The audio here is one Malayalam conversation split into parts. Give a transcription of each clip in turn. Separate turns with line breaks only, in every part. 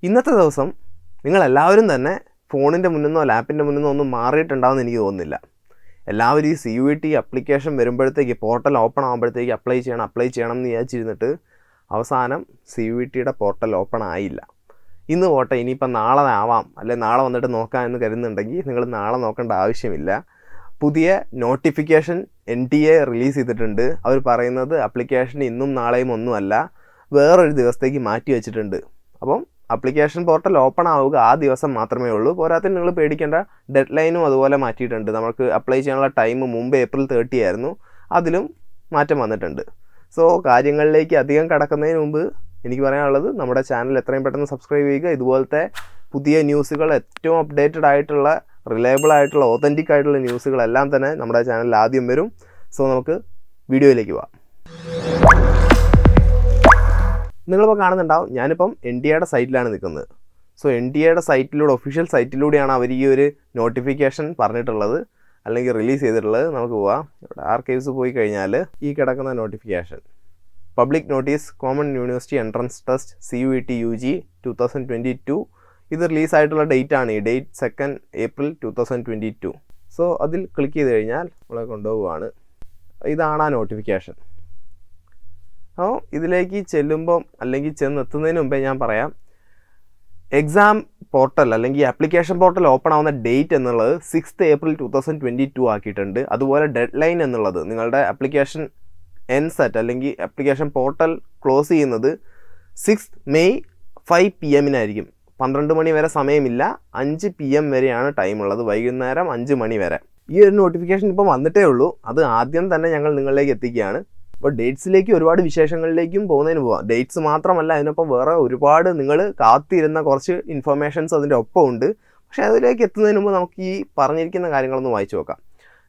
ഇന്നത്തെ ദിവസം നിങ്ങളെല്ലാവരും തന്നെ ഫോണിൻ്റെ മുന്നിൽ ലാപ്പിൻ്റെ മുന്നിൽ ഒന്നും മാറിയിട്ടുണ്ടാവുമെന്ന് എനിക്ക് തോന്നുന്നില്ല. എല്ലാവരും ഈ CUET അപ്ലിക്കേഷൻ വരുമ്പോഴത്തേക്ക് പോർട്ടൽ ഓപ്പൺ ആകുമ്പോഴത്തേക്ക് അപ്ലൈ ചെയ്യണം എന്ന് വിചാരിച്ചിരുന്നിട്ട് അവസാനം CUETയുടെ പോർട്ടൽ ഓപ്പൺ ആയില്ല. ഇന്ന് പോട്ടെ, ഇനിയിപ്പം നാളെ ആവാം, അല്ലെ നാളെ വന്നിട്ട് നോക്കാം എന്ന് കരുതുന്നുണ്ടെങ്കിൽ നിങ്ങൾ നാളെ നോക്കേണ്ട ആവശ്യമില്ല. പുതിയ നോട്ടിഫിക്കേഷൻ NTA റിലീസ് ചെയ്തിട്ടുണ്ട്. അവർ പറയുന്നത് അപ്ലിക്കേഷൻ ഇന്നും നാളെയും ഒന്നുമല്ല, വേറൊരു ദിവസത്തേക്ക് മാറ്റി വെച്ചിട്ടുണ്ട്. അപ്പം അപ്ലിക്കേഷൻ പോർട്ടൽ ഓപ്പൺ ആവുക ആ ദിവസം മാത്രമേ ഉള്ളൂ. പോരാത്തിന് നിങ്ങൾ പേടിക്കേണ്ട, ഡെഡ് ലൈനും അതുപോലെ മാറ്റിയിട്ടുണ്ട്. നമുക്ക് അപ്ലൈ ചെയ്യാനുള്ള ടൈം മുമ്പ് April 30 ആയിരുന്നു, അതിലും മാറ്റം വന്നിട്ടുണ്ട്. സോ കാര്യങ്ങളിലേക്ക് അധികം കടക്കുന്നതിന് മുമ്പ് എനിക്ക് പറയാനുള്ളത്, നമ്മുടെ ചാനൽ എത്രയും പെട്ടെന്ന് സബ്സ്ക്രൈബ് ചെയ്യുക. ഇതുപോലത്തെ പുതിയ ന്യൂസുകൾ, ഏറ്റവും അപ്ഡേറ്റഡ് ആയിട്ടുള്ള, റിലയബിൾ ആയിട്ടുള്ള, ഓതൻറ്റിക് ആയിട്ടുള്ള ന്യൂസുകളെല്ലാം തന്നെ നമ്മുടെ ചാനലിൽ ആദ്യം വരും. സോ നമുക്ക് വീഡിയോയിലേക്ക് പോവാം. നിങ്ങളിപ്പോൾ കാണുന്നുണ്ടാവും, ഞാനിപ്പം NTAയുടെ സൈറ്റിലാണ് നിൽക്കുന്നത്. സോ NTAയുടെ സൈറ്റിലൂടെ, ഒഫീഷ്യൽ സൈറ്റിലൂടെയാണ് അവർ ഈ ഒരു നോട്ടിഫിക്കേഷൻ പറഞ്ഞിട്ടുള്ളത്, അല്ലെങ്കിൽ റിലീസ് ചെയ്തിട്ടുള്ളത്. നമുക്ക് പോവാം. ഇവിടെ ആർക്കൈവ്സ് പോയി കഴിഞ്ഞാൽ ഈ കിടക്കുന്ന notification, public notice common university entrance test CUET UG 2022, ഇത് റിലീസായിട്ടുള്ള ഡേറ്റ് ആണ്. ഈ ഡേറ്റ് 2 April 2022. സോ അതിൽ ക്ലിക്ക് ചെയ്ത് കഴിഞ്ഞാൽ നമ്മളെ കൊണ്ടുപോവുകയാണ്. ഇതാണ് ആ നോട്ടിഫിക്കേഷൻ. അപ്പോൾ ഇതിലേക്ക് ചെല്ലുമ്പം, അല്ലെങ്കിൽ ചെന്നെത്തുന്നതിന് മുമ്പേ ഞാൻ പറയാം, എക്സാം പോർട്ടൽ അല്ലെങ്കിൽ ആപ്ലിക്കേഷൻ പോർട്ടൽ ഓപ്പൺ ആവുന്ന ഡേറ്റ് എന്നുള്ളത് 6 April 2022 ആക്കിയിട്ടുണ്ട്. അതുപോലെ ഡെഡ് ലൈൻ എന്നുള്ളത്, നിങ്ങളുടെ ആപ്ലിക്കേഷൻ NCET അല്ലെങ്കിൽ ആപ്ലിക്കേഷൻ പോർട്ടൽ ക്ലോസ് ചെയ്യുന്നത് 6 May 5 PM 12 മണി വരെ സമയമില്ല, 5 PM വരെയാണ് ടൈമുള്ളത്, വൈകുന്നേരം 5 മണി വരെ. ഈ ഒരു നോട്ടിഫിക്കേഷൻ ഇപ്പം വന്നിട്ടേ ഉള്ളൂ. അത് ആദ്യം തന്നെ ഞങ്ങൾ നിങ്ങളിലേക്ക് എത്തിക്കുകയാണ്. അപ്പോൾ ഡേറ്റ്സിലേക്ക്, ഒരുപാട് വിശേഷങ്ങളിലേക്കും പോകുന്നതിന് പോവാം. ഡേറ്റ്സ് മാത്രമല്ല, അതിനൊപ്പം വേറെ ഒരുപാട് നിങ്ങൾ കാത്തിരുന്ന കുറച്ച് ഇൻഫർമേഷൻസ് അതിൻ്റെ ഒപ്പം ഉണ്ട്. പക്ഷേ അതിലേക്ക് എത്തുന്നതിന് മുമ്പ് നമുക്ക് ഈ പറഞ്ഞിരിക്കുന്ന കാര്യങ്ങളൊന്ന് വായിച്ചു നോക്കാം.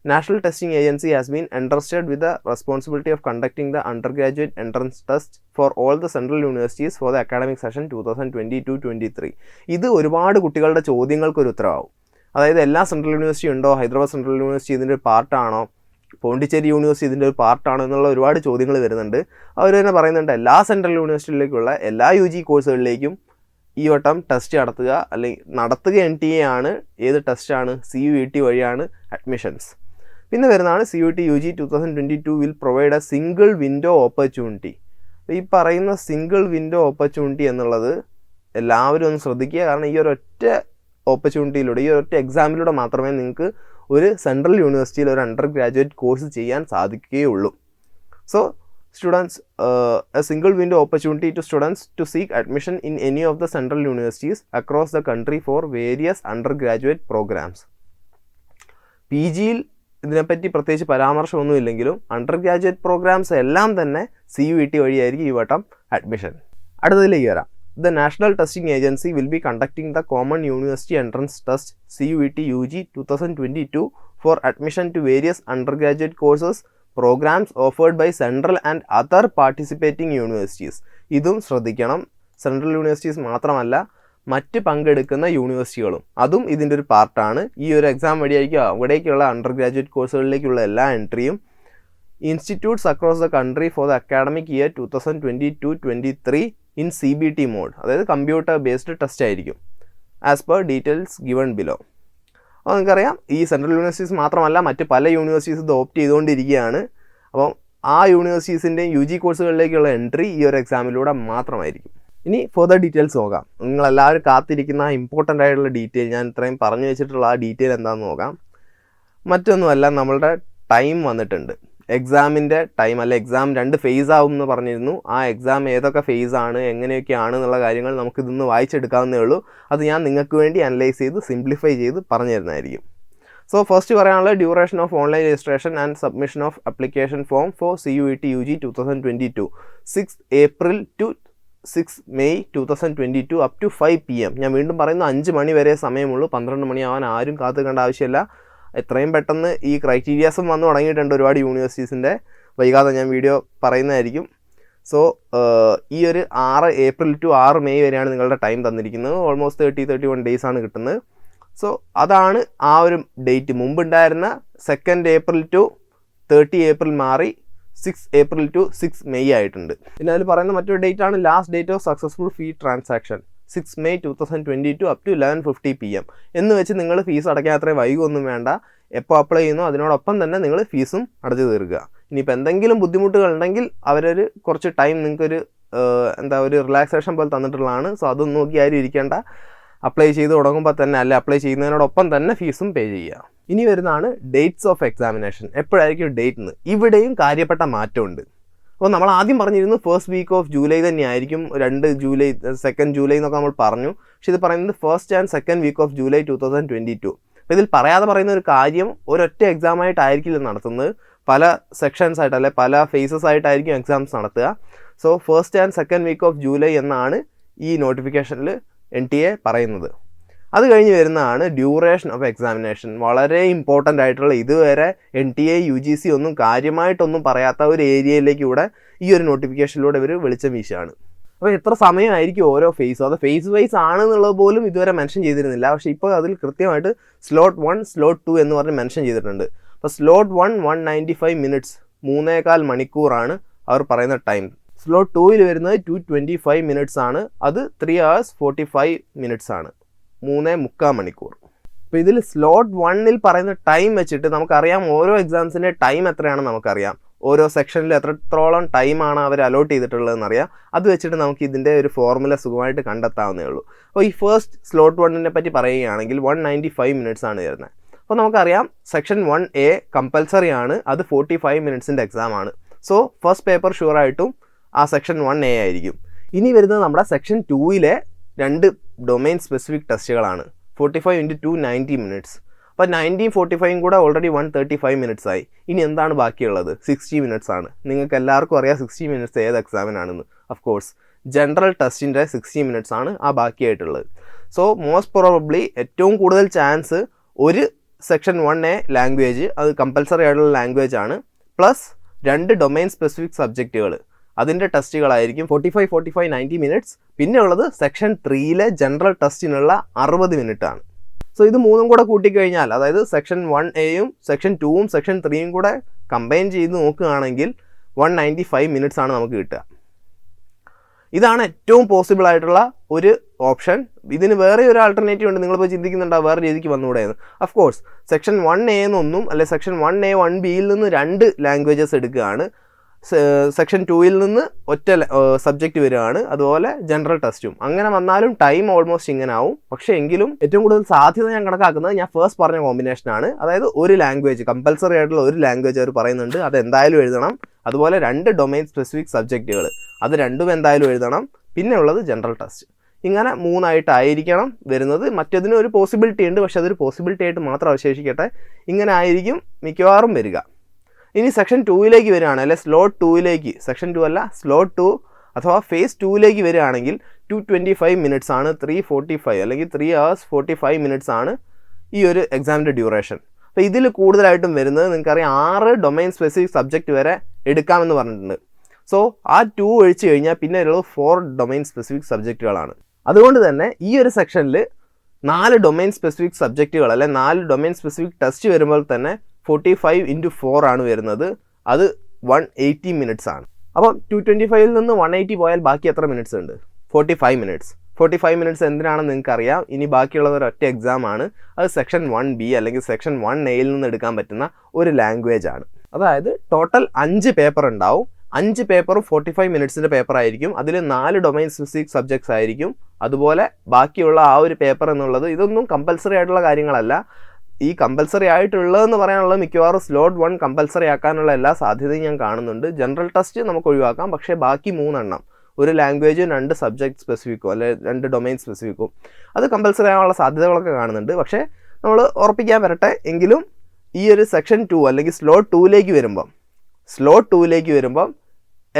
National Testing Agency has been entrusted with the responsibility of conducting the undergraduate entrance test for all the central universities for the academic session 2022-23. ഇത് ഒരുപാട് കുട്ടികളുടെ ചോദ്യങ്ങൾക്കൊരു ഉത്തരവാകും. അതായത് എല്ലാ സെൻട്രൽ യൂണിവേഴ്സിറ്റി ഉണ്ടോ, ഹൈദരാബാദ് സെൻട്രൽ യൂണിവേഴ്സിറ്റി ഇതിൻ്റെ ഒരു പാർട്ടാണോ, പോണ്ടിച്ചേരി യൂണിവേഴ്സിറ്റി ഇതിൻ്റെ ഒരു പാർട്ടാണോ എന്നുള്ള ഒരുപാട് ചോദ്യങ്ങൾ വരുന്നുണ്ട്. അവർ തന്നെ പറയുന്നുണ്ട്, എല്ലാ സെൻട്രൽ യൂണിവേഴ്സിറ്റിയിലേക്കുള്ള എല്ലാ UG കോഴ്സുകളിലേക്കും ഈ വട്ടം ടെസ്റ്റ് നടത്തുക NTA ആണ്. ഏത് ടെസ്റ്റാണ്? CUET വഴിയാണ് അഡ്മിഷൻസ്. പിന്നെ വരുന്നതാണ് CUET UG 2022 will provide A single window opportunity. ഈ പറയുന്ന സിംഗിൾ വിൻഡോ ഓപ്പർച്യൂണിറ്റി എന്നുള്ളത് എല്ലാവരും ഒന്ന് ശ്രദ്ധിക്കുക. കാരണം ഈ ഒരൊറ്റ ഓപ്പർച്യൂണിറ്റിയിലൂടെ, ഈ ഒരൊറ്റ എക്സാമിലൂടെ മാത്രമേ നിങ്ങൾക്ക് ഒരു സെൻട്രൽ യൂണിവേഴ്സിറ്റിയിൽ ഒരു അണ്ടർ ഗ്രാജുവേറ്റ് കോഴ്സ് ചെയ്യാൻ സാധിക്കുകയുള്ളൂ. So students, a single window opportunity to students to seek admission in any of the central universities across the country for various undergraduate programmes. PGയിൽ ഇതിനെപ്പറ്റി പ്രത്യേകിച്ച് പരാമർശമൊന്നുമില്ലെങ്കിലും അണ്ടർ ഗ്രാജുവേറ്റ് പ്രോഗ്രാംസ് എല്ലാം തന്നെ CUET വഴിയായിരിക്കും ഈ വട്ടം അഡ്മിഷൻ. അടുത്തതിലേക്ക് വരാം. The National Testing Agency will be conducting the Common University Entrance Test CUET UG 2022 for admission to various undergraduate courses programs offered by central and other participating universities. ഇതും ശ്രദ്ധിക്കണം. സെൻട്രൽ യൂണിവേഴ്സിറ്റീസ് മാത്രമല്ല, മറ്റ് പങ്കെടുക്കുന്ന യൂണിവേഴ്സിറ്റികളും അതും ഇതിൻ്റെ ഒരു പാർട്ടാണ്. ഈ ഒരു എക്സാം വഴിയായിരിക്കും അവിടേക്കുള്ള അണ്ടർ ഗ്രാജുവേറ്റ് കോഴ്സുകളിലേക്കുള്ള എല്ലാ എൻട്രിയും. Institutes across the country for the academic year 2022-23 in CBT mode, അതായത് കമ്പ്യൂട്ടർ ബേസ്ഡ് ടെസ്റ്റ് ആയിരിക്കും. As per details given below. അപ്പോൾ നിങ്ങൾക്കറിയാം, ഈ സെൻട്രൽ യൂണിവേഴ്സിറ്റീസ് മാത്രമല്ല, മറ്റ് പല യൂണിവേഴ്സിറ്റീസ് ഇത് ഓപ്റ്റ് ചെയ്തുകൊണ്ടിരിക്കുകയാണ്. അപ്പം ആ യൂണിവേഴ്സിറ്റീസിൻ്റെയും UG കോഴ്സുകളിലേക്കുള്ള എൻട്രി ഈ ഒരു എക്സാമിലൂടെ മാത്രമായിരിക്കും. ഇനി ഫർദർ ഡീറ്റെയിൽസ് നോക്കാം. നിങ്ങളെല്ലാവരും കാത്തിരിക്കുന്ന ഇമ്പോർട്ടൻ്റ് ആയിട്ടുള്ള ഡീറ്റെയിൽ, ഞാൻ ഇത്രയും പറഞ്ഞു വെച്ചിട്ടുള്ള ആ ഡീറ്റെയിൽ എന്താണെന്ന് നോക്കാം. മറ്റൊന്നുമല്ല, നമ്മളുടെ ടൈം വന്നിട്ടുണ്ട്. എക്സാമിൻ്റെ ടൈം, അല്ല എക്സാം 2 ഫേസ് ആവും എന്ന് പറഞ്ഞിരുന്നു. ആ എക്സാം ഏതൊക്കെ ഫേസാണ്, എങ്ങനെയൊക്കെയാണ് എന്നുള്ള കാര്യങ്ങൾ നമുക്കിതൊന്ന് വായിച്ചെടുക്കാവുന്നേ ഉള്ളൂ. അത് ഞാൻ നിങ്ങൾക്ക് വേണ്ടി അനലൈസ് ചെയ്ത് സിംപ്ലിഫൈ ചെയ്ത് പറഞ്ഞു തരുന്നതായിരിക്കും. സോ ഫസ്റ്റ് പറയാനുള്ളത്, duration of online registration and submission of application form for CUET UG 2022 6 April to 6 May 2022 up to 5 PM. ഞാൻ വീണ്ടും പറയുന്നു, 5 മണി വരെ സമയമുള്ളൂ. 12 മണിയാവാൻ ആരും കാത്തുകേണ്ട ആവശ്യമില്ല. എത്രയും പെട്ടെന്ന് ഈ ക്രൈറ്റീരിയാസും വന്നു തുടങ്ങിയിട്ടുണ്ട് ഒരുപാട് യൂണിവേഴ്സിറ്റീസിൻ്റെ. വൈകാതെ ഞാൻ വീഡിയോ പറയുന്നതായിരിക്കും. സോ ഈ ഒരു 6 April to 6 May വരെയാണ് നിങ്ങളുടെ ടൈം തന്നിരിക്കുന്നത്. ഓൾമോസ്റ്റ് 30-31 ഡേയ്സ് ആണ് കിട്ടുന്നത്. സോ അതാണ് ആ ഒരു ഡേറ്റ്. മുമ്പുണ്ടായിരുന്ന 2 April to 30 April മാറി 6 April to 6 May ആയിട്ടുണ്ട്. പിന്നെ അതിൽ പറയുന്ന മറ്റൊരു ഡേറ്റ് ആണ് last date of successful fee transaction. 6 May 2022 up to 11:50 PM എന്ന് വെച്ച് നിങ്ങൾ ഫീസ് അടയ്ക്കാൻ അത്രയും വൈകൊന്നും വേണ്ട. എപ്പോൾ അപ്ലൈ ചെയ്യുന്നോ അതിനോടൊപ്പം തന്നെ നിങ്ങൾ ഫീസും അടച്ചു തീർക്കുക. ഇനിയിപ്പോൾ എന്തെങ്കിലും ബുദ്ധിമുട്ടുകൾ ഉണ്ടെങ്കിൽ അവരൊരു കുറച്ച് ടൈം നിങ്ങൾക്കൊരു ഒരു റിലാക്സേഷൻ പോലെ തന്നിട്ടുള്ളതാണ്. സോ അതൊന്നും നോക്കി ആരും ഇരിക്കേണ്ട. അപ്ലൈ ചെയ്ത് തുടങ്ങുമ്പോൾ തന്നെ അപ്ലൈ ചെയ്യുന്നതിനോടൊപ്പം തന്നെ ഫീസും പേ ചെയ്യുക. ഇനി വരുന്നതാണ് ഡേറ്റ്സ് ഓഫ് എക്സാമിനേഷൻ. എപ്പോഴായിരിക്കും ഡേറ്റ് എന്ന്? ഇവിടെയും കാര്യപ്പെട്ട മാറ്റമുണ്ട്. അപ്പോൾ നമ്മൾ ആദ്യം പറഞ്ഞിരുന്നു ഫസ്റ്റ് വീക്ക് ഓഫ് ജൂലൈ തന്നെയായിരിക്കും, 2 ജൂലൈ 2 ജൂലൈ എന്നൊക്കെ നമ്മൾ പറഞ്ഞു. പക്ഷെ ഇത് പറയുന്നത് 1st and 2nd week of July 2022. അപ്പോൾ ഇതിൽ പറയാതെ പറയുന്ന ഒരു കാര്യം, ഒരൊറ്റ എക്സാം ആയിട്ടായിരിക്കില്ല നടത്തുന്നത്, പല സെക്ഷൻസ് ആയിട്ട് അല്ലെ പല ഫേസസ് ആയിട്ടായിരിക്കും എക്സാംസ് നടത്തുക. So 1st and 2nd week of July എന്നാണ് ഈ നോട്ടിഫിക്കേഷനിൽ NTA പറയുന്നത്. അത് കഴിഞ്ഞ് വരുന്നതാണ് ഡ്യൂറേഷൻ ഓഫ് എക്സാമിനേഷൻ. വളരെ ഇമ്പോർട്ടൻ്റ് ആയിട്ടുള്ള, ഇതുവരെ NTA UGC ഒന്നും കാര്യമായിട്ടൊന്നും പറയാത്ത ഒരു ഏരിയയിലേക്ക് കൂടെ ഈ ഒരു നോട്ടിഫിക്കേഷനിലൂടെ ഇവർ വെളിച്ചം വീശുകയാണ്. അപ്പോൾ എത്ര സമയമായിരിക്കും ഓരോ ഫേസും, അത് ഫേസ് വൈസ് ആണെന്നുള്ളത് പോലും ഇതുവരെ മെൻഷൻ ചെയ്തിരുന്നില്ല. പക്ഷേ ഇപ്പോൾ അതിൽ കൃത്യമായിട്ട് സ്ലോട്ട് 1 സ്ലോട്ട് 2 എന്ന് പറഞ്ഞ് മെൻഷൻ ചെയ്തിട്ടുണ്ട്. അപ്പോൾ സ്ലോട്ട് 1 195 മിനിറ്റ്സ്, 3.25 മണിക്കൂറാണ് അവർ പറയുന്ന ടൈം. സ്ലോട്ട് 2ൽ വരുന്നത് 225 മിനിറ്റ്സ് ആണ്, അത് 3 hours 45 മിനിറ്റ്സ് ആണ്, 3.25 മണിക്കൂർ. അപ്പോൾ ഇതിൽ സ്ലോട്ട് 1ൽ പറയുന്ന ടൈം വെച്ചിട്ട് നമുക്കറിയാം ഓരോ എക്സാംസിൻ്റെ ടൈം എത്രയാണെന്ന് നമുക്കറിയാം. ഓരോ സെക്ഷനിൽ എത്രത്തോളം ടൈമാണ് അവർ അലോട്ട് ചെയ്തിട്ടുള്ളതെന്ന് അറിയാം. അത് വെച്ചിട്ട് നമുക്ക് ഇതിൻ്റെ ഒരു ഫോർമുല സുഖമായിട്ട് കണ്ടെത്താവുന്നേ ഉള്ളൂ. അപ്പോൾ ഈ ഫസ്റ്റ് സ്ലോട്ട് 1നെ പറ്റി പറയുകയാണെങ്കിൽ 195 മിനിറ്റ്സ് ആണ് വരുന്നത്. അപ്പോൾ നമുക്കറിയാം സെക്ഷൻ 1A കമ്പൽസറി ആണ്, അത് 45 മിനിറ്റ്സിൻ്റെ എക്സാം ആണ്. സോ ഫസ്റ്റ് പേപ്പർ ഷുവറായിട്ടും ആ സെക്ഷൻ 1A ആയിരിക്കും. ഇനി വരുന്നത് നമ്മുടെ സെക്ഷൻ 2ലെ 2 ഡൊമൈൻ സ്പെസിഫിക് ടെസ്റ്റുകളാണ്. 45 × 2 90 മിനിറ്റ്സ്. അപ്പോൾ 90 45 കൂടെ ഓൾറെഡി 135 മിനിറ്റ്സ് ആയി. ഇനി എന്താണ് ബാക്കിയുള്ളത്? 60 മിനിറ്റ്സ് ആണ്. നിങ്ങൾക്ക് എല്ലാവർക്കും അറിയാം 60 മിനിറ്റ്സ് ഏത് എക്സാമിനാണെന്ന്. ഓഫ് കോഴ്സ് ജനറൽ ടെസ്റ്റിൻ്റെ 60 മിനിറ്റ്സ് ആണ് ആ ബാക്കിയായിട്ടുള്ളത്. സോ മോസ്റ്റ് പ്രോബബ്ലി ഏറ്റവും കൂടുതൽ ചാൻസ് ഒരു സെക്ഷൻ 1A ലാംഗ്വേജ്, അത് കമ്പൽസറി ആയിട്ടുള്ള ലാംഗ്വേജ് ആണ്, പ്ലസ് 2 ഡൊമൈൻ സ്പെസിഫിക് സബ്ജക്റ്റുകൾ, അതിൻ്റെ ടെസ്റ്റുകളായിരിക്കും 45 45 90 മിനിറ്റ്സ്. പിന്നെ ഉള്ളത് സെക്ഷൻ 3ലെ ജനറൽ ടെസ്റ്റിനുള്ള 60 മിനിറ്റ് ആണ്. സോ ഇത് മൂന്നും കൂടെ കൂട്ടിക്കഴിഞ്ഞാൽ, അതായത് സെക്ഷൻ 1Aയും സെക്ഷൻ 2ഉം സെക്ഷൻ 3യും കൂടെ കമ്പൈൻ ചെയ്ത് നോക്കുകയാണെങ്കിൽ 195 മിനിറ്റ്സ് ആണ് നമുക്ക് കിട്ടുക. ഇതാണ് ഏറ്റവും പോസിബിൾ ആയിട്ടുള്ള ഒരു ഓപ്ഷൻ. ഇതിന് വേറെ ഒരു ആൾട്ടർനേറ്റീവ് ഉണ്ട്. നിങ്ങളിപ്പോൾ ചിന്തിക്കുന്നുണ്ടാവും വേറെ രീതിക്ക് വന്നുകൂടെയെന്ന്. ഓഫ് കോഴ്സ് സെക്ഷൻ 1A എന്നൊന്നും അല്ലെ സെക്ഷൻ 1A 1Bയിൽ നിന്ന് 2 ലാംഗ്വേജസ് എടുക്കുകയാണ്, സെക്ഷൻ 2ൽ നിന്ന് ഒറ്റ സബ്ജക്റ്റ് വരികയാണ്, അതുപോലെ ജനറൽ ടെസ്റ്റും. അങ്ങനെ വന്നാലും ടൈം ഓൾമോസ്റ്റ് ഇങ്ങനെ ആവും. പക്ഷേ എങ്കിലും ഏറ്റവും കൂടുതൽ സാധ്യത ഞാൻ കണക്കാക്കുന്നത് ഞാൻ ഫസ്റ്റ് പറഞ്ഞ കോമ്പിനേഷനാണ്. അതായത് ഒരു ലാംഗ്വേജ്, കമ്പൽസറി ആയിട്ടുള്ള ഒരു ലാംഗ്വേജ് അവർ പറയുന്നുണ്ട്, അത് എന്തായാലും എഴുതണം. അതുപോലെ 2 ഡൊമൈൻ സ്പെസിഫിക് സബ്ജക്റ്റുകൾ, അത് രണ്ടും എന്തായാലും എഴുതണം. പിന്നെ ഉള്ളത് ജനറൽ ടെസ്റ്റ്. ഇങ്ങനെ 3 ആയിട്ടായിരിക്കണം വരുന്നത്. മറ്റതിന് ഒരു പോസിബിലിറ്റി ഉണ്ട്, പക്ഷെ അതൊരു പോസിബിലിറ്റി ആയിട്ട് മാത്രം അവശേഷിക്കട്ടെ. ഇങ്ങനെ ആയിരിക്കും മിക്കവാറും വരിക. ഇനി സെക്ഷൻ 2ലേക്ക് വരികയാണ്, അല്ലെ സ്ലോട്ട് 2ലേക്ക്, സെക്ഷൻ 2 അല്ല സ്ലോട്ട് 2 അഥവാ ഫേസ് 2ലേക്ക് വരികയാണെങ്കിൽ 225 മിനിറ്റ്സ് ആണ്, 345 അല്ലെങ്കിൽ 3 hours 45 മിനിറ്റ്സ് ആണ് ഈ ഒരു എക്സാമിൻ്റെ ഡ്യൂറേഷൻ. അപ്പോൾ ഇതിൽ കൂടുതലായിട്ടും വരുന്നത് നിങ്ങൾക്കറിയാം 6 ഡൊമൈൻ സ്പെസിഫിക് സബ്ജക്റ്റ് വരെ എടുക്കാമെന്ന് പറഞ്ഞിട്ടുണ്ട്. സോ ആ 2 ഒഴിച്ച് കഴിഞ്ഞാൽ പിന്നെ ഉള്ളത് 4 ഡൊമൈൻ സ്പെസിഫിക് സബ്ജക്റ്റുകളാണ്. അതുകൊണ്ട് തന്നെ ഈ ഒരു സെക്ഷനിൽ 4 ഡൊമൈൻ സ്പെസിഫിക് സബ്ജക്റ്റുകൾ അല്ലെ 4 ഡൊമൈൻ സ്പെസിഫിക് ടെസ്റ്റ് വരുമ്പോൾ തന്നെ 45 × 4 ആണ് വരുന്നത്. അത് 180 മിനിറ്റ്സ് ആണ്. അപ്പം 225ൽ നിന്ന് 180 പോയാൽ ബാക്കി എത്ര മിനിറ്റ്സ് ഉണ്ട്? 45 മിനിറ്റ്സ്. 45 മിനിറ്റ്സ് എന്തിനാണെന്ന് നിങ്ങൾക്കറിയാം. ഇനി ബാക്കിയുള്ളത് ഒരൊറ്റ എക്സാം ആണ്. അത് സെക്ഷൻ 1B അല്ലെങ്കിൽ സെക്ഷൻ 1Aയിൽ നിന്ന് എടുക്കാൻ പറ്റുന്ന ഒരു ലാംഗ്വേജ് ആണ്. അതായത് ടോട്ടൽ 5 പേപ്പർ ഉണ്ടാവും. 5 പേപ്പറും 45 മിനിറ്റ്സിൻ്റെ പേപ്പർ ആയിരിക്കും. അതിൽ 4 ഡൊമൈൻ സ്പെസിഫിക് സബ്ജക്ട്സ് ആയിരിക്കും. അതുപോലെ ബാക്കിയുള്ള ആ ഒരു പേപ്പർ എന്നുള്ളത് ഇതൊന്നും കമ്പൽസറി ആയിട്ടുള്ള കാര്യങ്ങളല്ല. ഈ കമ്പൽസറി ആയിട്ടുള്ളതെന്ന് പറയാനുള്ളത് മിക്കവാറും സ്ലോട്ട് 1 കമ്പൽസറി ആക്കാനുള്ള എല്ലാ സാധ്യതയും ഞാൻ കാണുന്നുണ്ട്. ജനറൽ ടെസ്റ്റ് നമുക്ക് ഒഴിവാക്കാം, പക്ഷേ ബാക്കി 3 എണ്ണം, ഒരു ലാംഗ്വേജും 2 സബ്ജക്ട് സ്പെസിഫിക്കും അല്ലെ 2 ഡൊമൈൻ സ്പെസിഫിക്കും, അത് കമ്പൽസറി ആകാനുള്ള സാധ്യതകളൊക്കെ കാണുന്നുണ്ട്. പക്ഷേ നമ്മൾ ഉറപ്പിക്കാൻ വരട്ടെ. എങ്കിലും ഈ ഒരു സെക്ഷൻ 2 അല്ലെങ്കിൽ സ്ലോട്ട് 2ലേക്ക് വരുമ്പം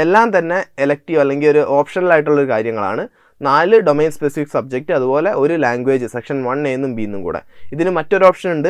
എല്ലാം തന്നെ എലക്റ്റീവ് അല്ലെങ്കിൽ ഒരു ഓപ്ഷണൽ ആയിട്ടുള്ളൊരു കാര്യങ്ങളാണ്. 4 ഡൊമൈൻ സ്പെസിഫിക് സബ്ജക്റ്റ്, അതുപോലെ ഒരു ലാംഗ്വേജ് സെക്ഷൻ 1A എന്നും B എന്നും കൂടെ. ഇതിന് മറ്റൊരു ഓപ്ഷൻ ഉണ്ട്,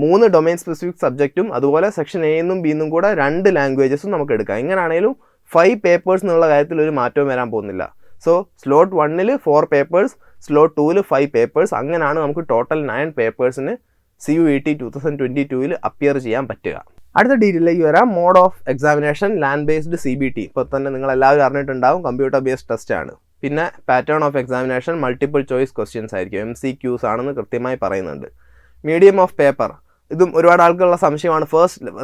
3 ഡൊമൈൻ സ്പെസിഫിക് സബ്ജക്റ്റും അതുപോലെ സെക്ഷൻ A എന്നും B എന്നും കൂടെ 2 ലാംഗ്വേജസും നമുക്ക് എടുക്കാം. ഇങ്ങനെയാണെങ്കിലും 5 പേപ്പേഴ്സ് എന്നുള്ള കാര്യത്തിൽ ഒരു മാറ്റവും വരാൻ പോകുന്നില്ല. സോ സ്ലോട്ട് 1ൽ 4 പേപ്പേഴ്സ്, സ്ലോട്ട് 2ൽ 5 പേപ്പേഴ്സ്, അങ്ങനെയാണ് നമുക്ക് ടോട്ടൽ 9 പേപ്പേഴ്സിന് CUET 2022ൽ അപ്പിയർ ചെയ്യാൻ പറ്റുക. അടുത്ത ഡീറ്റെയിലേക്ക് വരാം. Mode of examination land based CBT. ഇപ്പോൾ തന്നെ നിങ്ങൾ എല്ലാവരും അറിഞ്ഞിട്ടുണ്ടാവും, കമ്പ്യൂട്ടർ ബേസ്ഡ് ടെസ്റ്റ് ആണ്. പിന്നെ pattern of examination multiple choice questions ആയിരിക്കും, MCQs ആണെന്ന് കൃത്യമായി പറയുന്നുണ്ട്. മീഡിയം ഓഫ് പേപ്പർ, ഇതും ഒരുപാട് ആൾക്കുള്ള സംശയമാണ്.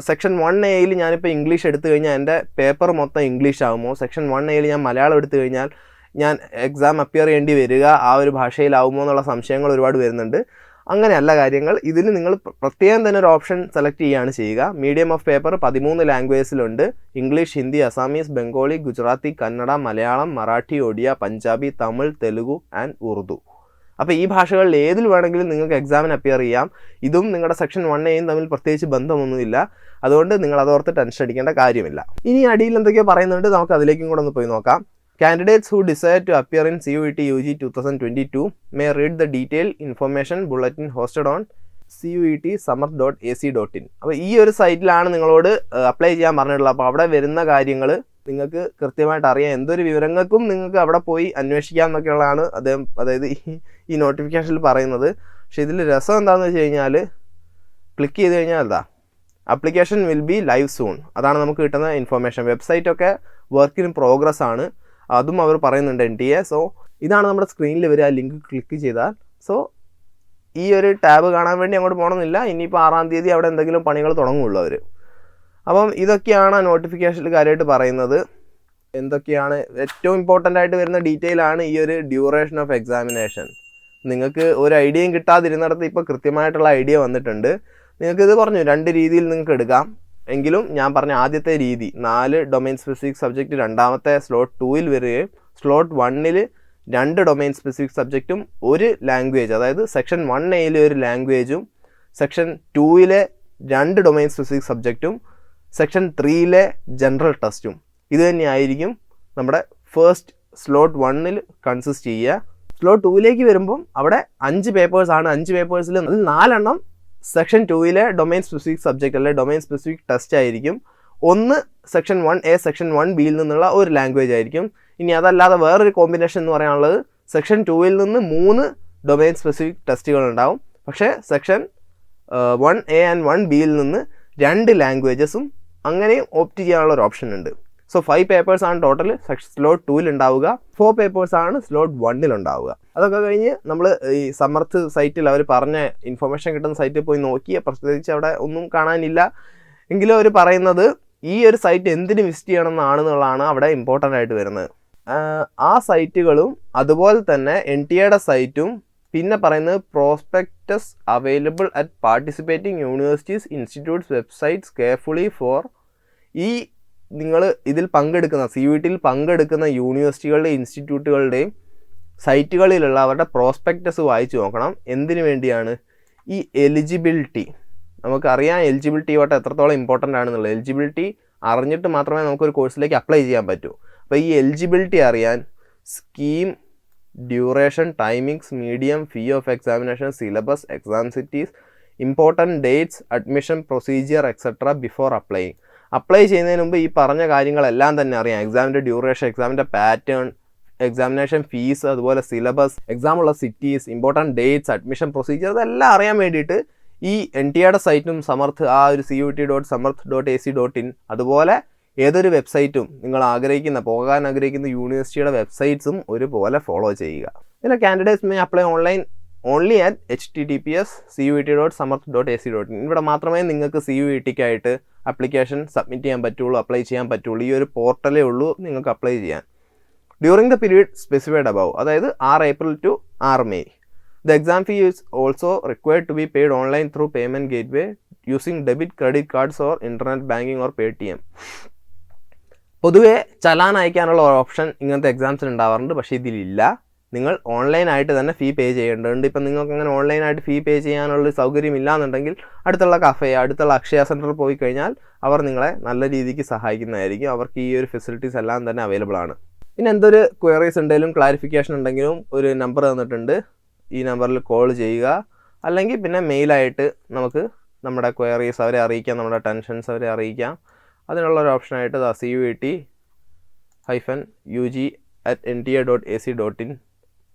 സെക്ഷൻ 1A ഞാനിപ്പോൾ ഇംഗ്ലീഷ് എടുത്തു കഴിഞ്ഞാൽ എൻ്റെ പേപ്പർ മൊത്തം ഇംഗ്ലീഷ് ആകുമോ, സെക്ഷൻ 1A ഞാൻ മലയാളം എടുത്തു കഴിഞ്ഞാൽ ഞാൻ എക്സാം അപ്പിയർ ചെയ്യേണ്ടി വരിക ആ ഒരു ഭാഷയിലാവുമോ എന്നുള്ള സംശയങ്ങൾ ഒരുപാട് വരുന്നുണ്ട്. അങ്ങനെയല്ല കാര്യങ്ങൾ. ഇതിൽ നിങ്ങൾ പ്രത്യേകം തന്നെ ഒരു ഓപ്ഷൻ സെലക്ട് ചെയ്യുകയാണ് ചെയ്യുക. മീഡിയം ഓഫ് പേപ്പർ 13 ലാംഗ്വേജിലുണ്ട്. English, Hindi, Assamese, Bengali, Gujarati, Kannada, Malayalam, Marathi, Odia, Punjabi, Tamil, Telugu and Urdu. അപ്പോൾ ഈ ഭാഷകളിൽ ഏതിൽ വേണമെങ്കിലും നിങ്ങൾക്ക് എക്സാമിന് അപ്പിയർ ചെയ്യാം. ഇതും നിങ്ങളുടെ സെക്ഷൻ 1A തമ്മിൽ പ്രത്യേകിച്ച് ബന്ധമൊന്നുമില്ല. അതുകൊണ്ട് നിങ്ങൾ അതോർത്ത് ടെൻഷൻ അടിക്കേണ്ട കാര്യമില്ല. ഇനി അടിയിൽ എന്തൊക്കെയോ പറയുന്നുണ്ട്, നമുക്ക് അതിലേക്കും കൂടെ ഒന്ന് പോയി നോക്കാം. Candidates who desire to appear in CUET UG 2022 may read the detailed information bulletin hosted on cuetsamarth.ac.in. അപ്പോൾ ഈ ഒരു സൈറ്റിലാണ് നിങ്ങളോട് അപ്ലൈ ചെയ്യാൻ പറഞ്ഞിട്ടുള്ളത്. അപ്പോൾ അവിടെ വരുന്ന കാര്യങ്ങൾ നിങ്ങൾക്ക് കൃത്യമായിട്ട് അറിയാം. എന്തൊരു വിവരങ്ങൾക്കും നിങ്ങൾക്ക് അവിടെ പോയി അന്വേഷിക്കാം എന്നൊക്കെയുള്ളതാണ് അതായത് ഈ നോട്ടിഫിക്കേഷനിൽ പറയുന്നത്. പക്ഷേ ഇതിൽ രസം എന്താണെന്ന് വെച്ച് കഴിഞ്ഞാൽ ക്ലിക്ക് ചെയ്ത് കഴിഞ്ഞാൽ എന്താ, application will be live soon, അതാണ് നമുക്ക് കിട്ടുന്ന ഇൻഫർമേഷൻ. വെബ്സൈറ്റൊക്കെ വർക്ക് ഇൻ പ്രോഗ്രസ് ആണ്, അതും അവർ പറയുന്നുണ്ട് NTA. സോ ഇതാണ് നമ്മുടെ സ്ക്രീനിൽ വരിക. ലിങ്ക് ക്ലിക്ക് ചെയ്താൽ സോ ഈ ഒരു ടാബ് കാണാൻ വേണ്ടി അങ്ങോട്ട് പോകണമെന്നില്ല. ഇനിയിപ്പോൾ 6-ാം തീയതി അവിടെ എന്തെങ്കിലും പണികൾ തുടങ്ങുള്ളൂ അവർ. അപ്പം ഇതൊക്കെയാണ് നോട്ടിഫിക്കേഷനിൽ കാര്യമായിട്ട് പറയുന്നത്. എന്തൊക്കെയാണ് ഏറ്റവും ഇമ്പോർട്ടൻ്റ് ആയിട്ട് വരുന്ന ഡീറ്റെയിൽ ആണ് ഈ ഒരു ഡ്യൂറേഷൻ ഓഫ് എക്സാമിനേഷൻ. നിങ്ങൾക്ക് ഒരു ഐഡിയയും കിട്ടാതിരുന്നിടത്ത് ഇപ്പോൾ കൃത്യമായിട്ടുള്ള ഐഡിയ വന്നിട്ടുണ്ട്. നിങ്ങൾക്കിത് പറഞ്ഞു 2 രീതിയിൽ നിങ്ങൾക്ക് എടുക്കാം. എങ്കിലും ഞാൻ പറഞ്ഞ ആദ്യത്തെ രീതി 4 ഡൊമൈൻ സ്പെസിഫിക് സബ്ജക്റ്റ് രണ്ടാമത്തെ സ്ലോട്ട് 2-ൽ വരികയും സ്ലോട്ട് 1-ൽ 2 ഡൊമൈൻ സ്പെസിഫിക് സബ്ജക്റ്റും 1 ലാംഗ്വേജ്, അതായത് സെക്ഷൻ 1A ഒരു ലാംഗ്വേജും സെക്ഷൻ 2-ലെ 2 ഡൊമൈൻ സ്പെസിഫിക് സബ്ജക്റ്റും സെക്ഷൻ 3-ലെ ജനറൽ ടെസ്റ്റും ഇത് തന്നെയായിരിക്കും നമ്മുടെ ഫസ്റ്റ് സ്ലോട്ട് 1-ൽ കൺസിസ്റ്റ് ചെയ്യുക. സ്ലോട്ട് 2-ലേക്ക് വരുമ്പം അവിടെ 5 പേപ്പേഴ്സാണ്. 5 പേപ്പേഴ്സിൽ 4 സെക്ഷൻ 2-ലെ ഡൊമൈൻ സ്പെസിഫിക് സബ്ജക്റ്റ് അല്ലെ ഡൊമൈൻ സ്പെസിഫിക് ടെസ്റ്റ് ആയിരിക്കും. 1 സെക്ഷൻ 1A സെക്ഷൻ 1Bയിൽ നിന്നുള്ള ഒരു ലാംഗ്വേജ് ആയിരിക്കും. ഇനി അതല്ലാതെ വേറൊരു കോമ്പിനേഷൻ എന്ന് പറയാനുള്ളത് സെക്ഷൻ 2-ൽ നിന്ന് 3 ഡൊമൈൻ സ്പെസിഫിക് ടെസ്റ്റുകൾ ഉണ്ടാവും. പക്ഷേ സെക്ഷൻ 1A ആൻഡ് 1Bയിൽ നിന്ന് 2 ലാംഗ്വേജസും അങ്ങനെയും ഓപ്റ്റ് ചെയ്യാനുള്ള ഒരു ഓപ്ഷൻ ഉണ്ട്. സോ 5 പേപ്പേഴ്സാണ് ടോട്ടൽ സ്ലോട്ട് 2-ൽ ഉണ്ടാവുക. 4 പേപ്പേഴ്സാണ് സ്ലോട്ട് 1-ൽ ഉണ്ടാവുക. അതൊക്കെ കഴിഞ്ഞ് നമ്മൾ ഈ സമർത്ഥ് സൈറ്റിൽ അവർ പറഞ്ഞ ഇൻഫർമേഷൻ കിട്ടുന്ന സൈറ്റിൽ പോയി നോക്കി, പ്രത്യേകിച്ച് അവിടെ ഒന്നും കാണാനില്ല. എങ്കിലും അവർ പറയുന്നത് ഈ ഒരു സൈറ്റ് എന്തിന് വിസിറ്റ് ചെയ്യണം എന്നാണെന്നുള്ളതാണ് അവിടെ ഇമ്പോർട്ടൻ്റ് ആയിട്ട് വരുന്നത്. ആ സൈറ്റുകളും അതുപോലെ തന്നെ NTA സൈറ്റും പിന്നെ പറയുന്നത് prospectus available at participating universities institutes websites carefully for. ഈ നിങ്ങൾ ഇതിൽ പങ്കെടുക്കുന്ന CUETൽ പങ്കെടുക്കുന്ന യൂണിവേഴ്സിറ്റികളുടെയും ഇൻസ്റ്റിറ്റ്യൂട്ടുകളുടെയും സൈറ്റുകളിലുള്ള അവരുടെ പ്രോസ്പെക്ടസ് വായിച്ചു നോക്കണം. എന്തിനു വേണ്ടിയാണ്? ഈ എലിജിബിലിറ്റി, നമുക്കറിയാം എലിജിബിലിറ്റി വട്ടം എത്രത്തോളം ഇമ്പോർട്ടൻ്റ് ആണെന്നുള്ളത്. എലിജിബിലിറ്റി അറിഞ്ഞിട്ട് മാത്രമേ നമുക്കൊരു കോഴ്സിലേക്ക് അപ്ലൈ ചെയ്യാൻ പറ്റൂ. അപ്പോൾ ഈ എലിജിബിലിറ്റി അറിയാൻ scheme, duration, timings, medium, fee of examination, syllabus, exam cities, important dates, admission procedure etcetera before applying. Apply ചെയ്യുന്നതിന് മുമ്പ് ഈ പറഞ്ഞ കാര്യങ്ങളെല്ലാം തന്നെ അറിയാം. എക്സാമിൻ്റെ ഡ്യൂറേഷൻ, എക്സാമിൻ്റെ പാറ്റേൺ, എക്സാമിനേഷൻ ഫീസ്, അതുപോലെ സിലബസ്, എക്സാമുള്ള cities, important dates, admission procedure, ഇതെല്ലാം അറിയാൻ വേണ്ടിയിട്ട് ഈ NTA സൈറ്റും സമർത്ഥ് ആ ഒരു cuet.samarth.ac.in അതുപോലെ ഏതൊരു വെബ്സൈറ്റും നിങ്ങൾ പോകാൻ ആഗ്രഹിക്കുന്ന യൂണിവേഴ്സിറ്റിയുടെ വെബ്സൈറ്റ്സും ഒരുപോലെ ഫോളോ ചെയ്യുക. പിന്നെ candidates may apply online only at https://cuet.samarth.ac.in. ഇവിടെ മാത്രമേ നിങ്ങൾക്ക് CUETക്കായിട്ട് ആപ്ലിക്കേഷൻ സബ്മിറ്റ് ചെയ്യാൻ പറ്റുള്ളൂ, അപ്ലൈ ചെയ്യാൻ പറ്റുള്ളൂ. ഈ ഒരു പോർട്ടലേ ഉള്ളൂ നിങ്ങൾക്ക് അപ്ലൈ ചെയ്യാൻ. During the period specified above, അതായത് 6 April to 6 May. The exam fee is also required to be paid online through payment gateway using debit, credit cards or internet banking or Paytm. പൊതുവേ ചലാൻ അയക്കാനുള്ള ഓപ്ഷൻ ഇങ്ങനത്തെ എക്സാംസിന് ഉണ്ടാവാറുണ്ട്, പക്ഷേ ഇതിലില്ല. നിങ്ങൾ ഓൺലൈനായിട്ട് തന്നെ ഫീ പേ ചെയ്യേണ്ടതുണ്ട്. ഇപ്പം നിങ്ങൾക്ക് അങ്ങനെ ഓൺലൈനായിട്ട് ഫീ പേ ചെയ്യാനുള്ള സൗകര്യം ഇല്ലാന്നുണ്ടെങ്കിൽ അടുത്തുള്ള കഫേ, അടുത്തുള്ള അക്ഷയ സെൻറ്ററിൽ പോയി കഴിഞ്ഞാൽ അവർ നിങ്ങളെ നല്ല രീതിക്ക് സഹായിക്കുന്നതായിരിക്കും. അവർക്ക് ഈ ഒരു ഫെസിലിറ്റീസ് എല്ലാം തന്നെ അവൈലബിൾ ആണ്. പിന്നെ എന്തൊരു ക്വയറീസ് ഉണ്ടെങ്കിലും ക്ലാരിഫിക്കേഷൻ ഉണ്ടെങ്കിലും ഒരു നമ്പർ തന്നിട്ടുണ്ട്, ഈ നമ്പറിൽ കോൾ ചെയ്യുക. അല്ലെങ്കിൽ പിന്നെ മെയിലായിട്ട് നമുക്ക് നമ്മുടെ ക്വയറീസ് അവരെ അറിയിക്കാം, നമ്മുടെ ടെൻഷൻസ് അവരെ അറിയിക്കാം. അതിനുള്ളൊരു ഓപ്ഷനായിട്ട് CUET-UG@nta.ac.in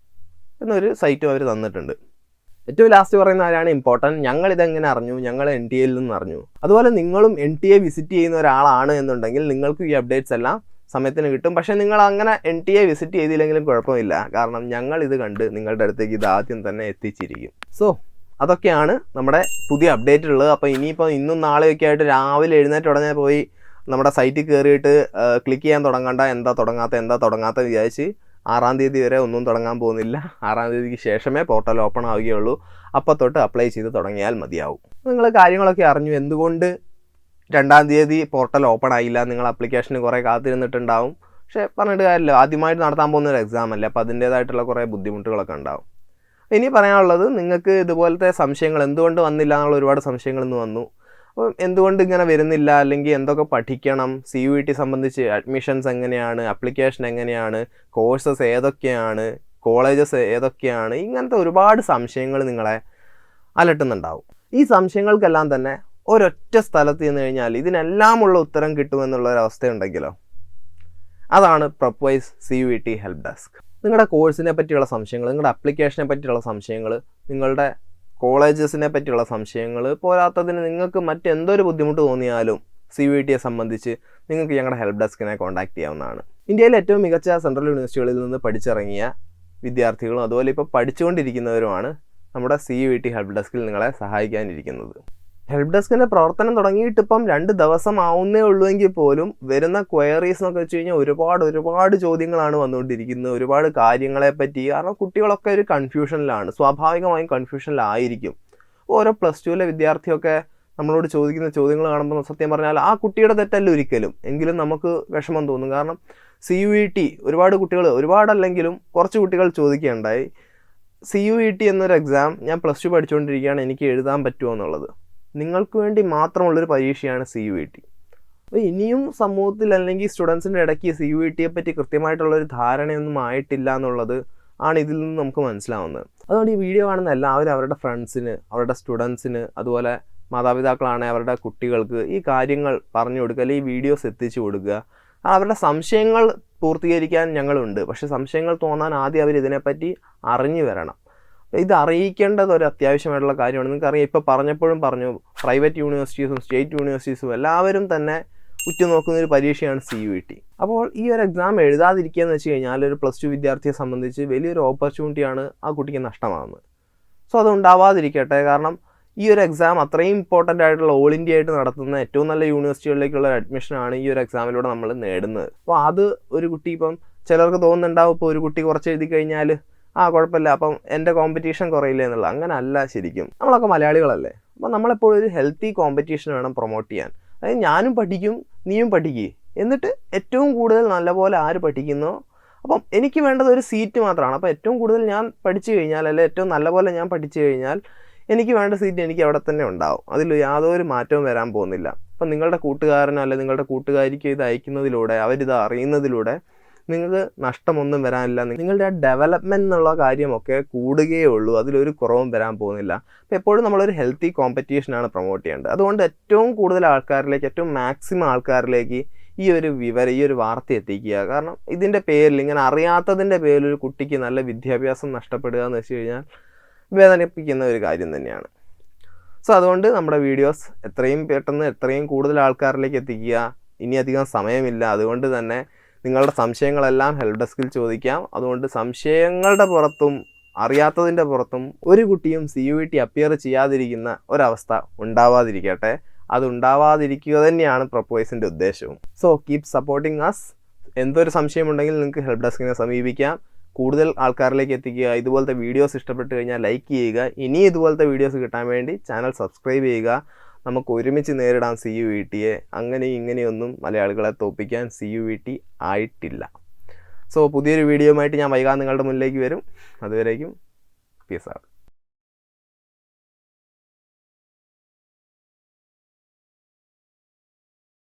എന്നൊരു സൈറ്റും അവർ തന്നിട്ടുണ്ട്. ഏറ്റവും ലാസ്റ്റ് പറയുന്ന ആരാണ് ഇമ്പോർട്ടൻറ്റ്, ഞങ്ങളിതെങ്ങനെ അറിഞ്ഞു, ഞങ്ങൾ NTA നിന്ന് അറിഞ്ഞു. അതുപോലെ നിങ്ങളും NTA വിസിറ്റ് ചെയ്യുന്ന ഒരാളാണ് എന്നുണ്ടെങ്കിൽ നിങ്ങൾക്ക് ഈ അപ്ഡേറ്റ്സ് എല്ലാം സമയത്തിന് കിട്ടും. പക്ഷേ നിങ്ങൾ അങ്ങനെ NTA വിസിറ്റ് ചെയ്തില്ലെങ്കിലും കുഴപ്പമില്ല, കാരണം ഞങ്ങൾ ഇത് കണ്ട് നിങ്ങളുടെ അടുത്തേക്ക് ഇത് ആദ്യം തന്നെ എത്തിച്ചിരിക്കും. സോ അതൊക്കെയാണ് നമ്മുടെ പുതിയ അപ്ഡേറ്റ് ഉള്ളത്. അപ്പോൾ ഇനിയിപ്പോൾ ഇന്നും നാളെയൊക്കെ ആയിട്ട് രാവിലെ എഴുന്നേറ്റ് ഉടനെ പോയി നമ്മുടെ സൈറ്റിൽ കയറിയിട്ട് ക്ലിക്ക് ചെയ്യാൻ തുടങ്ങണ്ട, എന്താ തുടങ്ങാത്ത വിചാരിച്ച് 6-ാം തീയതി വരെ ഒന്നും തുടങ്ങാൻ പോകുന്നില്ല. 6-ാം തീയതിക്ക് ശേഷമേ പോർട്ടൽ ഓപ്പൺ ആവുകയുള്ളൂ. അപ്പോൾ തൊട്ട് അപ്ലൈ ചെയ്ത് തുടങ്ങിയാൽ മതിയാവും. നിങ്ങൾ കാര്യങ്ങളൊക്കെ അറിഞ്ഞു എന്തുകൊണ്ട് 2-ാം തീയതി പോർട്ടൽ ഓപ്പൺ ആയില്ല. നിങ്ങൾ ആപ്ലിക്കേഷന് കുറേ കാത്തിരുന്നിട്ടുണ്ടാവും. പക്ഷേ പറഞ്ഞിട്ട് കാര്യമില്ല, ആദ്യമായിട്ട് നടത്താൻ പോകുന്ന ഒരു എക്സാം അല്ലേ, അപ്പോൾ അതിൻ്റേതായിട്ടുള്ള കുറേ ബുദ്ധിമുട്ടുകളൊക്കെ ഉണ്ടാവും. ഇനി പറയാനുള്ളത്, നിങ്ങൾക്ക് ഇതുപോലത്തെ സംശയങ്ങൾ എന്തുകൊണ്ട് വന്നില്ല എന്നുള്ള ഒരുപാട് സംശയങ്ങൾ ഇന്ന് വന്നു. അപ്പം എന്തുകൊണ്ട് ഇങ്ങനെ വരുന്നില്ല, അല്ലെങ്കിൽ എന്തൊക്കെ പഠിക്കണം, CUET സംബന്ധിച്ച് അഡ്മിഷൻസ് എങ്ങനെയാണ്, ആപ്ലിക്കേഷൻ എങ്ങനെയാണ്, കോഴ്സസ് ഏതൊക്കെയാണ്, കോളേജസ് ഏതൊക്കെയാണ്, ഇങ്ങനത്തെ ഒരുപാട് സംശയങ്ങൾ നിങ്ങളെ അലട്ടുന്നുണ്ടാവും. ഈ സംശയങ്ങൾക്കെല്ലാം തന്നെ ഒരൊറ്റ സ്ഥലത്ത് ചെന്ന് കഴിഞ്ഞാൽ ഇതിനെല്ലാമുള്ള ഉത്തരം കിട്ടുമെന്നുള്ളൊരവസ്ഥയുണ്ടെങ്കിലോ, അതാണ് Prepwise CUET ഹെൽപ്പ് ഡെസ്ക്. നിങ്ങളുടെ കോഴ്സിനെ പറ്റിയുള്ള സംശയങ്ങൾ, നിങ്ങളുടെ ആപ്ലിക്കേഷനെ പറ്റിയുള്ള സംശയങ്ങൾ, നിങ്ങളുടെ കോളേജസിനെ പറ്റിയുള്ള സംശയങ്ങൾ, പോരാത്തതിന് നിങ്ങൾക്ക് മറ്റെന്തൊരു ബുദ്ധിമുട്ട് തോന്നിയാലും CUETയെ സംബന്ധിച്ച് നിങ്ങൾക്ക് ഞങ്ങളുടെ ഹെൽപ്പ് ഡെസ്കിനെ കോൺടാക്ട് ചെയ്യാവുന്നതാണ്. ഇന്ത്യയിലെ ഏറ്റവും മികച്ച സെൻട്രൽ യൂണിവേഴ്സിറ്റികളിൽ നിന്ന് പഠിച്ചിറങ്ങിയ വിദ്യാർത്ഥികളും അതുപോലെ ഇപ്പോൾ പഠിച്ചുകൊണ്ടിരിക്കുന്നവരുമാണ് നമ്മുടെ CUET ഹെൽപ്പ് ഡെസ്കിൽ നിങ്ങളെ സഹായിക്കാനിരിക്കുന്നത്. ഹെൽപ്പ് ഡെസ്കിൻ്റെ പ്രവർത്തനം തുടങ്ങിയിട്ട് ഇപ്പം 2 ദിവസം ആവുന്നേ ഉള്ളൂ എങ്കിൽ പോലും വരുന്ന ക്വയറീസ് എന്നൊക്കെ വെച്ച് കഴിഞ്ഞാൽ ഒരുപാട് ചോദ്യങ്ങളാണ് വന്നുകൊണ്ടിരിക്കുന്നത്, ഒരുപാട് കാര്യങ്ങളെപ്പറ്റി. കാരണം കുട്ടികളൊക്കെ ഒരു കൺഫ്യൂഷനിലാണ്, സ്വാഭാവികമായും കൺഫ്യൂഷനിലായിരിക്കും. ഓരോ +2 വിദ്യാർത്ഥിയൊക്കെ നമ്മളോട് ചോദിക്കുന്ന ചോദ്യങ്ങൾ കാണുമ്പോൾ സത്യം പറഞ്ഞാൽ ആ കുട്ടിയുടെ തെറ്റല്ല ഒരിക്കലും, എങ്കിലും നമുക്ക് വിഷമം തോന്നും. കാരണം CUET ഒരുപാടല്ലെങ്കിലും കുറച്ച് കുട്ടികൾ ചോദിക്കുകയുണ്ടായി, CUET എന്നൊരു എക്സാം ഞാൻ +2 പഠിച്ചുകൊണ്ടിരിക്കുകയാണ്, എനിക്ക് എഴുതാൻ പറ്റുമോ എന്നുള്ളത്. നിങ്ങൾക്ക് വേണ്ടി മാത്രമുള്ളൊരു പരീക്ഷയാണ് CUET. അപ്പോൾ ഇനിയും സമൂഹത്തിൽ അല്ലെങ്കിൽ സ്റ്റുഡൻസിൻ്റെ ഇടയ്ക്ക് CUETയെ പറ്റി കൃത്യമായിട്ടുള്ളൊരു ധാരണയൊന്നും ആയിട്ടില്ല എന്നുള്ളത് ആണ് ഇതിൽ നിന്ന് നമുക്ക് മനസ്സിലാവുന്നത്. അതുകൊണ്ട് ഈ വീഡിയോ കാണുന്ന എല്ലാവരും അവരുടെ ഫ്രണ്ട്സിന്, അവരുടെ സ്റ്റുഡൻസിന്, അതുപോലെ മാതാപിതാക്കളാണെങ്കിൽ അവരുടെ കുട്ടികൾക്ക് ഈ കാര്യങ്ങൾ പറഞ്ഞു കൊടുക്കുക, അല്ലെങ്കിൽ ഈ വീഡിയോസ് എത്തിച്ചു കൊടുക്കുക. അവരുടെ സംശയങ്ങൾ പൂർത്തീകരിക്കാൻ ഞങ്ങളുണ്ട്, പക്ഷേ സംശയങ്ങൾ തോന്നാൻ ആദ്യം അവർ ഇതിനെപ്പറ്റി അറിഞ്ഞു വരണം. ഇത് അറിയിക്കേണ്ടത് ഒരു അത്യാവശ്യമായിട്ടുള്ള കാര്യമാണ്. നിങ്ങൾക്കറിയാം, ഇപ്പോൾ പറഞ്ഞു പ്രൈവറ്റ് യൂണിവേഴ്സിറ്റീസും സ്റ്റേറ്റ് യൂണിവേഴ്സിറ്റീസും എല്ലാവരും തന്നെ ഉറ്റുനോക്കുന്നൊരു പരീക്ഷയാണ് CUET. അപ്പോൾ ഈ ഒരു എക്സാം എഴുതാതിരിക്കുക എന്ന് വെച്ച് കഴിഞ്ഞാൽ ഒരു +2 വിദ്യാർത്ഥിയെ സംബന്ധിച്ച് വലിയൊരു ഓപ്പർച്യൂണിറ്റിയാണ് ആ കുട്ടിക്ക് നഷ്ടമാകുന്നത്. സോ അത് ഉണ്ടാവാതിരിക്കട്ടെ. കാരണം ഈ ഒരു എക്സാം അത്രയും ഇമ്പോർട്ടൻ്റ് ആയിട്ടുള്ള ഓൾ ഇന്ത്യ ആയിട്ട് നടത്തുന്ന ഏറ്റവും നല്ല യൂണിവേഴ്സിറ്റികളിലേക്കുള്ള അഡ്മിഷനാണ് ഈ ഒരു എക്സാമിലൂടെ നമ്മൾ നേടുന്നത്. അപ്പോൾ അത് ഒരു കുട്ടി, ഇപ്പം ചിലർക്ക് തോന്നുന്നുണ്ടാവും, ഇപ്പോൾ ഒരു കുട്ടി കുറച്ച് എഴുതി കഴിഞ്ഞാൽ കുഴപ്പമില്ല, അപ്പം എൻ്റെ കോമ്പറ്റീഷൻ കുറയില്ല എന്നുള്ളത്. അങ്ങനെ അല്ല. ശരിക്കും നമ്മളൊക്കെ മലയാളികളല്ലേ, അപ്പോൾ നമ്മളെപ്പോഴും ഒരു ഹെൽത്തി കോമ്പറ്റീഷൻ വേണം പ്രൊമോട്ട് ചെയ്യാൻ. അതായത് ഞാനും പഠിക്കും, നീയും പഠിക്കുക, എന്നിട്ട് ഏറ്റവും കൂടുതൽ നല്ലപോലെ ആര് പഠിക്കുന്നോ, അപ്പം എനിക്ക് വേണ്ടത് ഒരു സീറ്റ് മാത്രമാണ്. അപ്പോൾ ഏറ്റവും കൂടുതൽ ഞാൻ പഠിച്ചു കഴിഞ്ഞാൽ, അല്ലെങ്കിൽ ഏറ്റവും നല്ലപോലെ ഞാൻ പഠിച്ചു കഴിഞ്ഞാൽ എനിക്ക് വേണ്ട സീറ്റ് എനിക്ക് അവിടെ തന്നെ ഉണ്ടാവും. അതിൽ യാതൊരു മാറ്റവും വരാൻ പോകുന്നില്ല. അപ്പം നിങ്ങളുടെ കൂട്ടുകാരനോ അല്ലെങ്കിൽ നിങ്ങളുടെ കൂട്ടുകാരിക്കോ ഇത് അയക്കുന്നതിലൂടെ, അവരിത് അറിയുന്നതിലൂടെ നിങ്ങൾക്ക് നഷ്ടമൊന്നും വരാനില്ല. നിങ്ങളുടെ ആ ഡെവലപ്മെൻറ്റ് എന്നുള്ള കാര്യമൊക്കെ കൂടുകയേ ഉള്ളൂ, അതിലൊരു കുറവും വരാൻ പോകുന്നില്ല. അപ്പോൾ എപ്പോഴും നമ്മളൊരു ഹെൽത്തി കോമ്പറ്റീഷനാണ് പ്രൊമോട്ട് ചെയ്യേണ്ടത്. അതുകൊണ്ട് ഏറ്റവും കൂടുതൽ ആൾക്കാരിലേക്ക്, ഏറ്റവും മാക്സിമം ആൾക്കാരിലേക്ക് ഈ ഒരു വാർത്ത എത്തിക്കുക. കാരണം ഇതിൻ്റെ പേരിൽ, ഇങ്ങനെ അറിയാത്തതിൻ്റെ പേരിൽ ഒരു കുട്ടിക്ക് നല്ല വിദ്യാഭ്യാസം നഷ്ടപ്പെടുക എന്ന് വെച്ച് കഴിഞ്ഞാൽ വേദനിപ്പിക്കുന്ന ഒരു കാര്യം തന്നെയാണ്. സോ അതുകൊണ്ട് നമ്മുടെ വീഡിയോസ് എത്രയും പെട്ടെന്ന് എത്രയും കൂടുതൽ ആൾക്കാരിലേക്ക് എത്തിക്കുക. ഇനി അധികം സമയമില്ല, അതുകൊണ്ട് തന്നെ നിങ്ങളുടെ സംശയങ്ങളെല്ലാം ഹെൽപ്പ് ഡെസ്കിൽ ചോദിക്കാം. അതുകൊണ്ട് സംശയങ്ങളുടെ പുറത്തും അറിയാത്തതിൻ്റെ പുറത്തും ഒരു കുട്ടിയും CUET അപ്പിയർ ചെയ്യാതിരിക്കുന്ന ഒരവസ്ഥ ഉണ്ടാവാതിരിക്കട്ടെ. അതുണ്ടാവാതിരിക്കുക തന്നെയാണ് Prepwiseൻ്റെ ഉദ്ദേശവും. So keep supporting us. എന്തൊരു സംശയമുണ്ടെങ്കിൽ നിങ്ങൾക്ക് ഹെൽപ്പ് ഡെസ്കിനെ സമീപിക്കാം. കൂടുതൽ ആൾക്കാരിലേക്ക് എത്തിക്കുക. ഇതുപോലത്തെ വീഡിയോസ് ഇഷ്ടപ്പെട്ട് കഴിഞ്ഞാൽ ലൈക്ക് ചെയ്യുക. ഇനി ഇതുപോലത്തെ വീഡിയോസ് കിട്ടാൻ വേണ്ടി ചാനൽ സബ്സ്ക്രൈബ് ചെയ്യുക. നമുക്ക് ഒരുമിച്ച് നേരിടാം CUETയെ. അങ്ങനെയും ഇങ്ങനെയൊന്നും മലയാളികളെ തോൽപ്പിക്കാൻ CUET ആയിട്ടില്ല. സോ പുതിയൊരു വീഡിയോയുമായിട്ട് ഞാൻ വൈകാതെ നിങ്ങളുടെ മുന്നിലേക്ക് വരും. അതുവരേക്കും പീസ് ഔട്ട്.